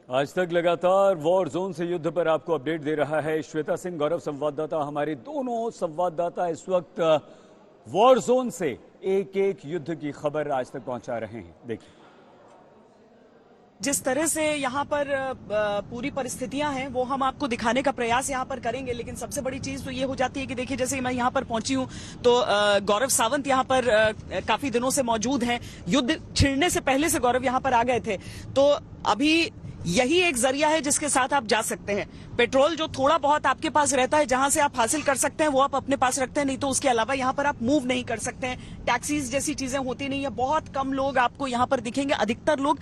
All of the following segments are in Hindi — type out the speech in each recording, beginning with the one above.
आज तक लगातार वॉर जोन से युद्ध पर आपको अपडेट दे रहा है श्वेता सिंह। गौरव संवाददाता, हमारे दोनों संवाददाता इस वक्त वॉर जोन से एक एक युद्ध की खबर आज तक पहुंचा रहे हैं। देखिए जिस तरह से यहाँ पर पूरी परिस्थितियां हैं वो हम आपको दिखाने का प्रयास यहाँ पर करेंगे, लेकिन सबसे बड़ी चीज तो ये हो जाती है कि देखिए जैसे मैं यहाँ पर पहुंची हूँ तो गौरव सावंत यहाँ पर काफी दिनों से मौजूद हैं। युद्ध छिड़ने से पहले से गौरव यहाँ पर आ गए थे, तो अभी यही एक जरिया है जिसके साथ आप जा सकते हैं। पेट्रोल जो थोड़ा बहुत आपके पास रहता है, जहां से आप हासिल कर सकते हैं वो आप अपने पास रखते हैं, नहीं तो उसके अलावा यहाँ पर आप मूव नहीं कर सकते हैं। टैक्सीज जैसी चीजें होती नहीं है, बहुत कम लोग आपको यहाँ पर दिखेंगे, अधिकतर लोग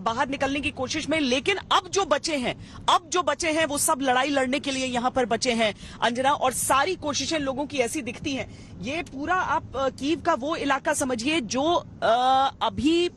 बाहर निकलने की कोशिश में। लेकिन अब जो बचे हैं वो सब लड़ाई लड़ने के लिए यहाँ पर बचे हैं अंजना, और सारी कोशिशें लोगों की ऐसी दिखती हैं। ये पूरा आप कीव का वो इलाका समझिए जो अभी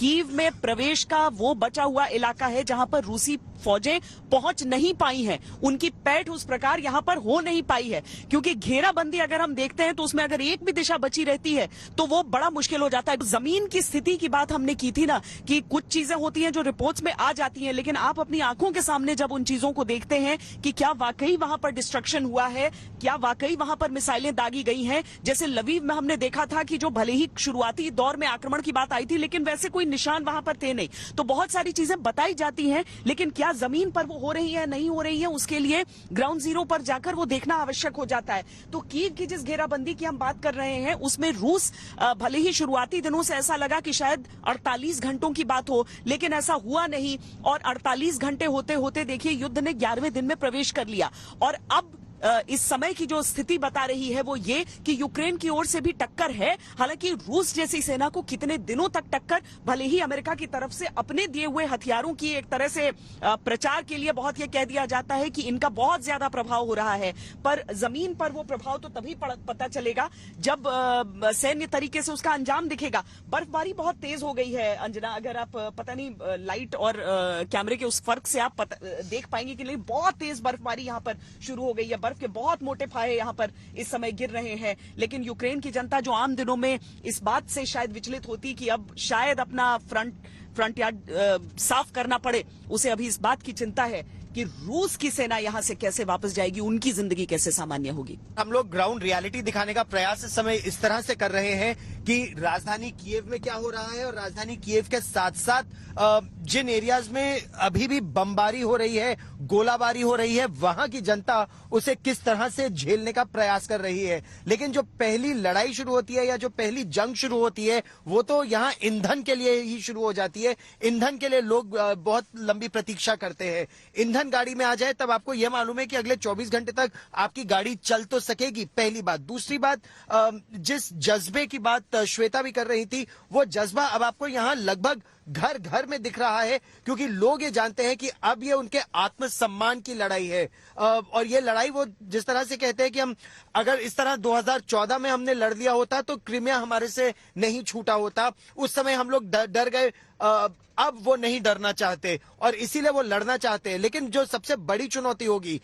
कीव में प्रवेश का वो बचा हुआ इलाका है जहां पर रूसी फौजें पहुंच नहीं पाई हैं। उनकी पैठ उस प्रकार यहां पर हो नहीं पाई है, क्योंकि घेराबंदी अगर हम देखते हैं तो उसमें अगर एक भी दिशा बची रहती है तो वो बड़ा मुश्किल हो जाता है। जमीन की स्थिति की बात हमने की थी ना, कि कुछ चीजें होती हैं जो रिपोर्ट्स में आ जाती हैं, लेकिन आप अपनी आंखों के सामने जब उन चीजों को देखते हैं कि क्या वाकई वहां पर डिस्ट्रक्शन हुआ है, क्या वाकई वहां पर मिसाइलें दागी गई हैं। जैसे लवीव में हमने देखा था कि जो भले ही शुरुआती दौर में आक्रमण की बात आई थी, लेकिन वैसे कोई निशान वहां पर थे नहीं। तो बहुत सारी चीजें बताई जाती हैं, लेकिन क्या जमीन पर वो हो रही है नहीं हो रही है, उसके लिए ग्राउंड जीरो पर जाकर वो देखना आवश्यक हो जाता है। तो कीव की जिस घेराबंदी की हम बात कर रहे हैं उसमें रूस भले ही शुरुआती दिनों से ऐसा लगा कि शायद 48 घंटों की बात हो, लेकिन ऐसा हुआ नहीं, और 48 घंटे होते होते देखिए युद्ध ने 11वें दिन में प्रवेश कर लिया। और अब इस समय की जो स्थिति बता रही है वो ये कि यूक्रेन की ओर से भी टक्कर है। हालांकि रूस जैसी सेना को कितने दिनों तक टक्कर, भले ही अमेरिका की तरफ से अपने दिए हुए हथियारों की एक तरह से प्रचार के लिए बहुत ये कह दिया जाता है कि इनका बहुत ज्यादा प्रभाव हो रहा है, पर जमीन पर वो प्रभाव तो तभी पता चलेगा जब सैन्य तरीके से उसका अंजाम दिखेगा। बर्फबारी बहुत तेज हो गई है अंजना, अगर आप पता नहीं लाइट और कैमरे के उस फर्क से आप देख पाएंगे कि नहीं, बहुत तेज बर्फबारी यहाँ पर शुरू हो गई है। बर्फ के बहुत मोटे फाहे यहां पर इस समय गिर रहे हैं। लेकिन यूक्रेन की जनता जो आम दिनों में इस बात से शायद विचलित होती कि अब शायद अपना फ्रंट यार्ड साफ करना पड़े, उसे अभी इस बात की चिंता है कि रूस की सेना यहां से कैसे वापस जाएगी, उनकी जिंदगी कैसे सामान्य होगी। हम लोग ग्राउंड रियलिटी दिखाने का प्रयास इस समय इस तरह से कर रहे हैं कि राजधानी कीव में क्या हो रहा है, और राजधानी कीव के साथ साथ जिन एरियाज में अभी भी बमबारी हो रही है, गोलाबारी हो रही है, वहां की जनता उसे किस तरह से झेलने का प्रयास कर रही है। लेकिन जो पहली लड़ाई शुरू होती है या जो पहली जंग शुरू होती है वो तो यहाँ ईंधन के लिए ही शुरू हो जाती है। ईंधन के लिए लोग बहुत लंबी प्रतीक्षा करते हैं। ईंधन गाड़ी में आ जाए तब आपको यह मालूम है कि अगले 24 घंटे तक आपकी गाड़ी चल तो सकेगी, पहली बात। दूसरी बात, जिस जज्बे की बात श्वेता भी कर रही थी, वो जज्बा अब आपको यहाँ लगभग घर घर में दिख रहा है, क्योंकि लोग ये जानते हैं कि अब ये उनके आत्मसम्मान की लड़ाई है। और ये लड़ाई वो जिस तरह से कहते हैं कि हम अगर इस तरह 2014 में हमने लड़ लिया होता तो क्रिमिया हमारे से नहीं छूटा होता, उस समय हम लोग डर गए, अब वो नहीं डरना चाहते और इसीलिए वो लड़ना चाहते हैं। लेकिन जो सबसे बड़ी चुनौती होगी,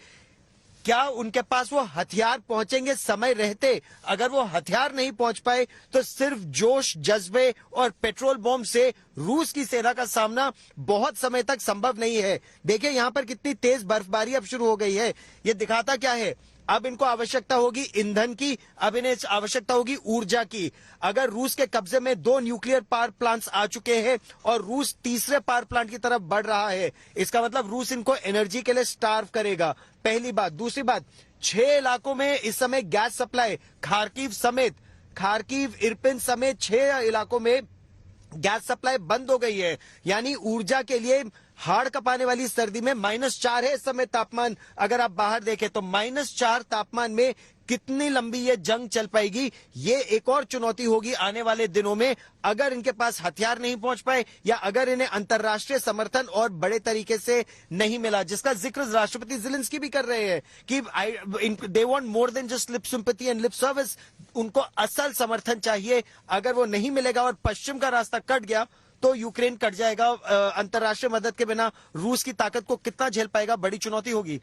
क्या उनके पास वो हथियार पहुंचेंगे समय रहते? अगर वो हथियार नहीं पहुंच पाए तो सिर्फ जोश, जज्बे और पेट्रोल बॉम्ब से रूस की सेना का सामना बहुत समय तक संभव नहीं है। देखिए यहाँ पर कितनी तेज बर्फबारी अब शुरू हो गई है। ये दिखाता क्या है, अब इनको आवश्यकता होगी ईंधन की, अब इन्हें आवश्यकता होगी ऊर्जा की। अगर रूस के कब्जे में 2 न्यूक्लियर पावर प्लांट्स आ चुके हैं और रूस तीसरे पावर प्लांट की तरफ बढ़ रहा है, इसका मतलब रूस इनको एनर्जी के लिए स्टार्व करेगा, पहली बात। दूसरी बात, 6 इलाकों में इस समय गैस सप्लाई, खार्किव, इरपिन समेत 6 इलाकों में गैस सप्लाई बंद हो गई है। यानी ऊर्जा के लिए हाड़ कपाने वाली सर्दी में -4 है इस समय तापमान। अगर आप बाहर देखें तो -4 तापमान में कितनी लंबी ये जंग चल पाएगी, ये एक और चुनौती होगी आने वाले दिनों में। अगर इनके पास हथियार नहीं पहुंच पाए या अगर इन्हें अंतर्राष्ट्रीय समर्थन और बड़े तरीके से नहीं मिला, जिसका जिक्र राष्ट्रपति ज़ेलेंस्की भी कर रहे हैं कि they want more than just lip sympathy and lip service, उनको असल समर्थन चाहिए। अगर वो नहीं मिलेगा और पश्चिम का रास्ता कट गया तो यूक्रेन कट जाएगा। अंतर्राष्ट्रीय मदद के बिना रूस की ताकत को कितना झेल पाएगा, बड़ी चुनौती होगी।